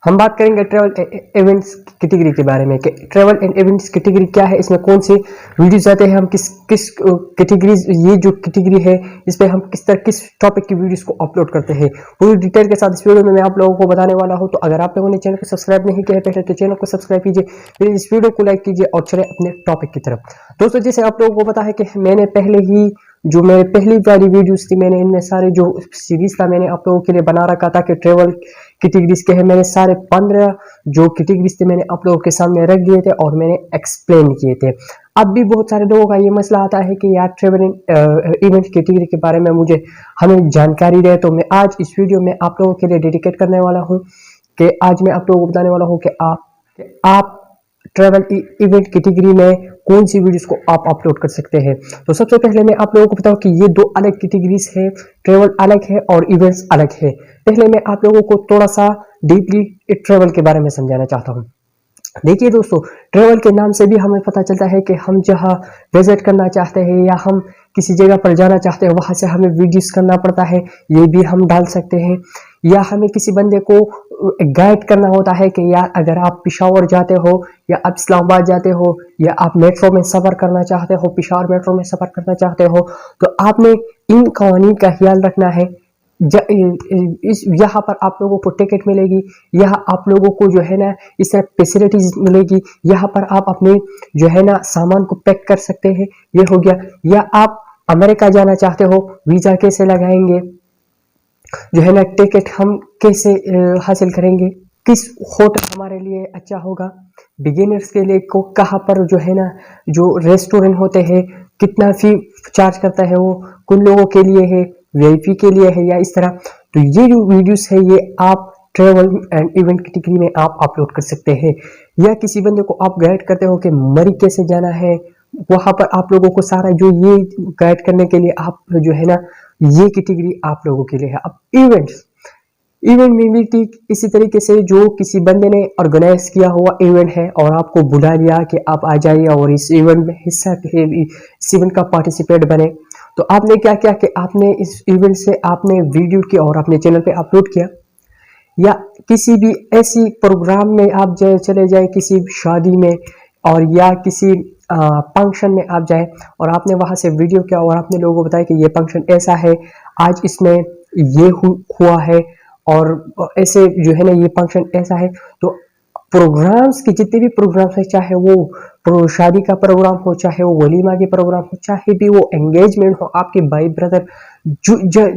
हम बात करेंगे ट्रैवल इवेंट्स कैटेगरी के बारे में कि ट्रैवल एंड इवेंट्स कैटेगरी क्या है, इसमें कौन से वीडियोस आते हैं, हम किस किस कैटेगरीज, ये जो कैटेगरी है इस पे हम किस टॉपिक की वीडियोस को अपलोड करते हैं, पूरी डिटेल के साथ इस वीडियो में मैं आप लोगों को बताने वाला हूं। तो अगर आप लोगों ने चैनल को सब्सक्राइब नहीं किया है पहले तो चैनल को सब्सक्राइब कीजिए, फिर इस वीडियो को लाइक कीजिए और चले अपने टॉपिक की तरफ। दोस्तों, जैसे आप लोगों को पता है कि मैंने पहले ही जो मेरे पहली वाली वीडियोस थी, मैंने इनमें सारे जो सीरीज था मैंने आप लोगों के लिए बना रखा था कि ट्रैवल कैटेगरीज के हैं। मैंने सारे 15 जो कैटेगरीज थे मैंने आप लोगों के सामने रख दिए थे और मैंने एक्सप्लेन किए थे। अब भी बहुत सारे लोगों का ये मसला आता है कि यार ट्रैवल इवेंट कैटेगरी के बारे में हमें जानकारी रहे, तो मैं आज इस वीडियो में आप लोगों के लिए डेडिकेट करने वाला हूँ कि आज मैं आप लोगों को बताने वाला हूँ कि आप ट्रैवल इवेंट कैटेगरी में कौन सी वीडियोस को आप अपलोड कर सकते हैं। तो सबसे पहले मैं आप लोगों को बताऊं कि ये दो अलग कैटेगरीज है, ट्रैवल अलग है और इवेंट्स अलग है। पहले मैं आप लोगों को थोड़ा सा डीपली ट्रैवल के बारे में समझाना चाहता हूं। देखिए दोस्तों, ट्रैवल के नाम से भी हमें पता चलता है कि हम जहां विजिट करना चाहते हैं या हम किसी जगह पर जाना चाहते हैं वहां से हमें वीडियोस करना पड़ता है, ये भी हम डाल सकते हैं। या हमें किसी बंदे को गाइड करना होता है कि यार अगर आप पेशावर जाते हो या आप इस्लामाबाद जाते हो या आप मेट्रो में सफर करना चाहते हो, पेशावर मेट्रो में सफर करना चाहते हो, तो आपने इन कवानीन का ख्याल रखना है। यहाँ पर आप लोगों को टिकट मिलेगी, यहाँ आप लोगों को जो है ना इस तरह फैसिलिटीज मिलेगी, यहाँ पर आप अपने जो है ना सामान को पैक कर सकते हैं, ये हो गया। या आप अमेरिका जाना चाहते हो, वीजा कैसे लगाएंगे, जो है ना टिकट हम कैसे हासिल करेंगे, किस होटल हमारे लिए अच्छा होगा, बिगिनर्स के लिए को कहाँ पर जो है ना जो रेस्टोरेंट होते हैं कितना फी चार्ज करता है, वो कुछ लोगों के लिए है, वीआईपी के लिए है, या इस तरह। तो ये जो वीडियोस है ये आप ट्रैवल एंड इवेंट कैटेगरी में आप अपलोड कर सकते हैं। या किसी बंदे को आप गाइड करते हो कि मरी कैसे जाना है, वहां पर आप लोगों को सारा जो ये गाइड करने के लिए आप जो है ना ये कैटेगरी आप लोगों के लिए है। अब इवेंट में भी ठीक इसी तरीके से जो किसी बंदे ने ऑर्गेनाइज किया हुआ इवेंट है और आपको बुला लिया कि आप आ जाइए और इस इवेंट में इस इवेंट का पार्टिसिपेट बने, तो आपने क्या किया कि आपने इस इवेंट से आपने वीडियो किया और अपने चैनल पे अपलोड किया। या किसी भी ऐसी प्रोग्राम में आप चले जाए, किसी शादी में और या किसी फंक्शन में आप जाए और आपने वहां से वीडियो किया और आपने लोगों को बताया कि ये फंक्शन ऐसा है, आज इसमें ये हुआ है और ऐसे जो है ना ये फंक्शन ऐसा है। तो प्रोग्राम्स के जितने भी प्रोग्राम्स है, चाहे वो शादी का प्रोग्राम हो, चाहे वो वलीमा के प्रोग्राम हो, चाहे भी वो एंगेजमेंट हो, आपके भाई ब्रदर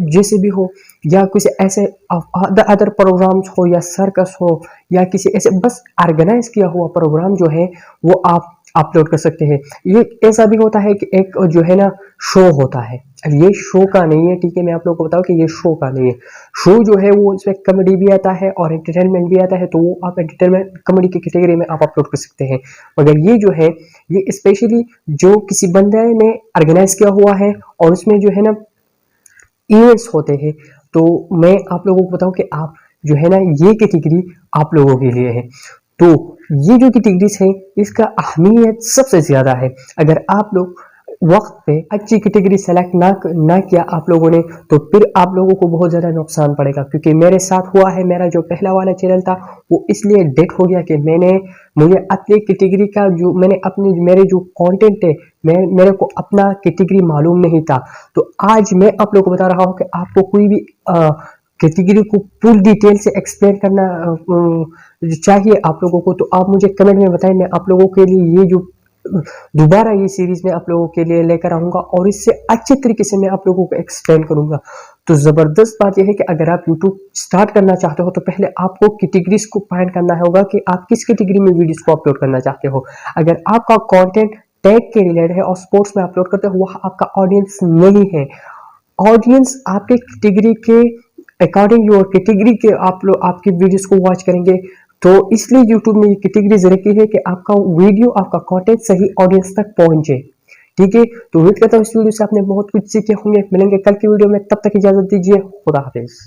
जैसे भी हो, या किसी ऐसे अदर प्रोग्राम्स हो, या सर्कस हो, या किसी ऐसे बस ऑर्गेनाइज किया हुआ प्रोग्राम जो है वो आप अपलोड कर सकते हैं। ये ऐसा भी होता है कि एक जो है ना शो होता है, ये शो का नहीं है, ठीक है, मैं आप लोगों को बताऊं कि ये शो का नहीं है। शो जो है वो इसमें कॉमेडी भी आता है और एंटरटेनमेंट भी आता है, तो वो आप एंटरटेनमेंट कॉमेडी की कैटेगरी में आप अपलोड कर सकते हैं। मगर ये जो है ये स्पेशली जो किसी बंदे ने ऑर्गेनाइज किया हुआ है और उसमें जो है ना इवेंट्स होते हैं, तो मैं आप लोगों को बताऊं कि आप जो है ना ये कैटेगरी आप लोगों के लिए है। तो ये जो कैटेगरीज है इसका अहमियत सबसे ज्यादा है। अगर आप लोग वक्त पे अच्छी कैटेगरी सेलेक्ट ना किया आप लोगों ने, तो फिर आप लोगों को बहुत ज़्यादा नुकसान पड़ेगा। क्योंकि मेरे साथ हुआ है, मेरा जो पहला वाला चैनल था वो इसलिए डेड हो गया कि मुझे अपनी कैटेगरी का जो मेरे जो कंटेंट है मेरे को अपना कैटेगरी मालूम नहीं था। तो आज मैं आप लोगों को बता रहा हूँ कि आपको कोई भी कैटेगरी को पूरी डिटेल से एक्सप्लेन करना चाहिए आप लोगों को, तो आप मुझे कमेंट में बताएं। मैं आप लोगों के लिए ये जो दोबारा ये सीरीज में आप लोगों के लिए लेकर आऊंगा और इससे अच्छे तरीके से मैं आप लोगों को एक्सप्लेन करूंगा। तो जबरदस्त बात यह है कि अगर आप YouTube स्टार्ट करना चाहते हो तो पहले आपको कैटेगरीज को फाइंड करना होगा कि आप किस कैटेगरी में वीडियोस को अपलोड करना चाहते हो। अगर आपका कंटेंट टेक के रिलेटेड है और स्पोर्ट्स में अपलोड करते हो, वह आपका ऑडियंस नहीं है। ऑडियंस आपके कैटेगरी के अकॉर्डिंग योर कैटेगरी के आप लोग आपकी वीडियोस को वॉच करेंगे। तो इसलिए YouTube ने ये कैटेगरीज रखी है कि आपका वीडियो, आपका कंटेंट सही ऑडियंस तक पहुंचे। ठीक है, तो उम्मीद करता हूँ इस वीडियो से आपने बहुत कुछ सीखे होंगे। मिलेंगे कल की वीडियो में, तब तक इजाजत दीजिए। खुदा हाफिज।